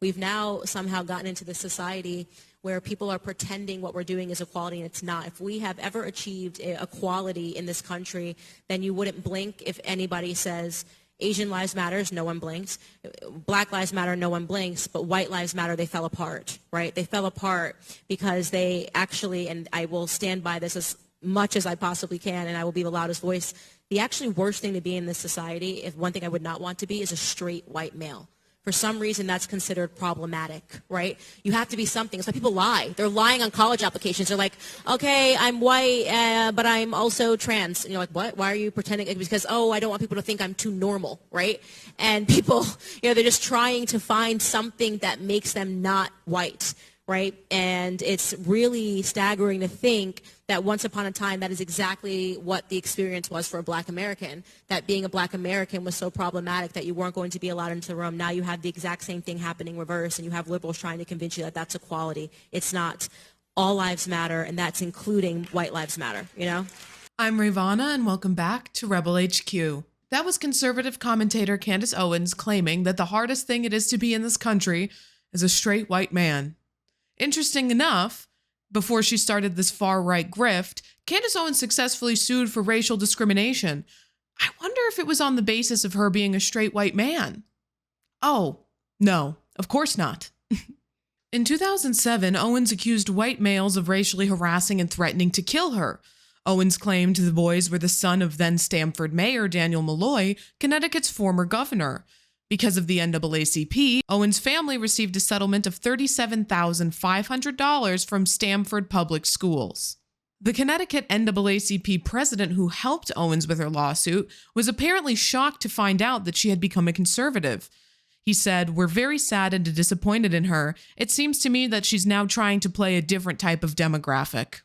we've now somehow gotten into the society where people are pretending what we're doing is equality, and it's not. If we have ever achieved equality in this country, then you wouldn't blink if anybody says Asian lives matters, no one blinks. Black lives matter, no one blinks. But white lives matter, they fell apart, right? They fell apart because they actually, and I will stand by this as much as I possibly can, and I will be the loudest voice, the actually worst thing to be in this society, if one thing I would not want to be, is a straight white male. For some reason, that's considered problematic, right? You have to be something. So people lie. They're lying on college applications. They're like, okay, I'm white, but I'm also trans. And you're like, what? Why are you pretending? Because, oh, I don't want people to think I'm too normal, right? And people, they're just trying to find something that makes them not white, right? And it's really staggering to think that once upon a time, that is exactly what the experience was for a black American, that being a black American was so problematic that you weren't going to be allowed into the room. Now you have the exact same thing happening reverse, and you have liberals trying to convince you that that's equality. It's not. All lives matter, and that's including white lives matter, I'm Rayy Vana, and welcome back to Rebel HQ. That was conservative commentator Candace Owens claiming that the hardest thing it is to be in this country is a straight white man. Interesting enough, before she started this far-right grift, Candace Owens successfully sued for racial discrimination. I wonder if it was on the basis of her being a straight white man. Oh, no, of course not. In 2007, Owens accused white males of racially harassing and threatening to kill her. Owens claimed the boys were the son of then Stamford Mayor Daniel Malloy, Connecticut's former governor. Because of the NAACP, Owens' family received a settlement of $37,500 from Stamford Public Schools. The Connecticut NAACP president who helped Owens with her lawsuit was apparently shocked to find out that she had become a conservative. He said, "We're very sad and disappointed in her. It seems to me that she's now trying to play a different type of demographic."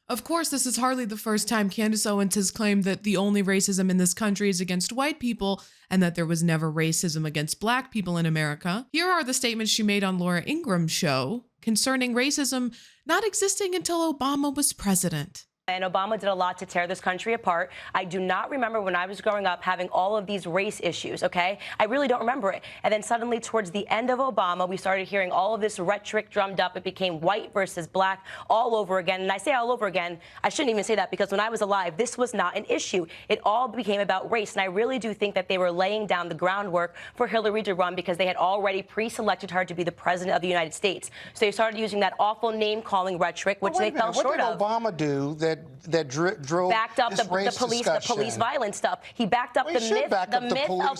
Of course, this is hardly the first time Candace Owens has claimed that the only racism in this country is against white people and that there was never racism against black people in America. Here are the statements she made on Laura Ingraham's show concerning racism not existing until Obama was president. And Obama did a lot to tear this country apart. I do not remember when I was growing up having all of these race issues, okay? I really don't remember it. And then suddenly towards the end of Obama, we started hearing all of this rhetoric drummed up. It became white versus black all over again. And I say all over again, I shouldn't even say that because when I was alive, this was not an issue. It all became about race. And I really do think that they were laying down the groundwork for Hillary to run because they had already pre-selected her to be the president of the United States. So they started using that awful name-calling rhetoric, which they fell short of. What did Obama do that drove backed up this the police violence stuff? He backed up the myth of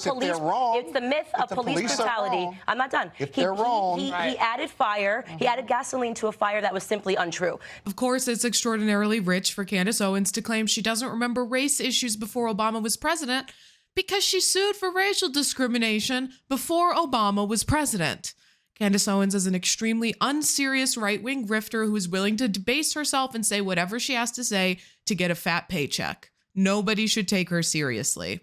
police. It's the myth of police brutality. I'm not done. If they're wrong, he added fire. He added gasoline to a fire that was simply untrue. Of course, it's extraordinarily rich for Candace Owens to claim she doesn't remember race issues before Obama was president because she sued for racial discrimination before Obama was president. Candace Owens is an extremely unserious right-wing grifter who is willing to debase herself and say whatever she has to say to get a fat paycheck. Nobody should take her seriously.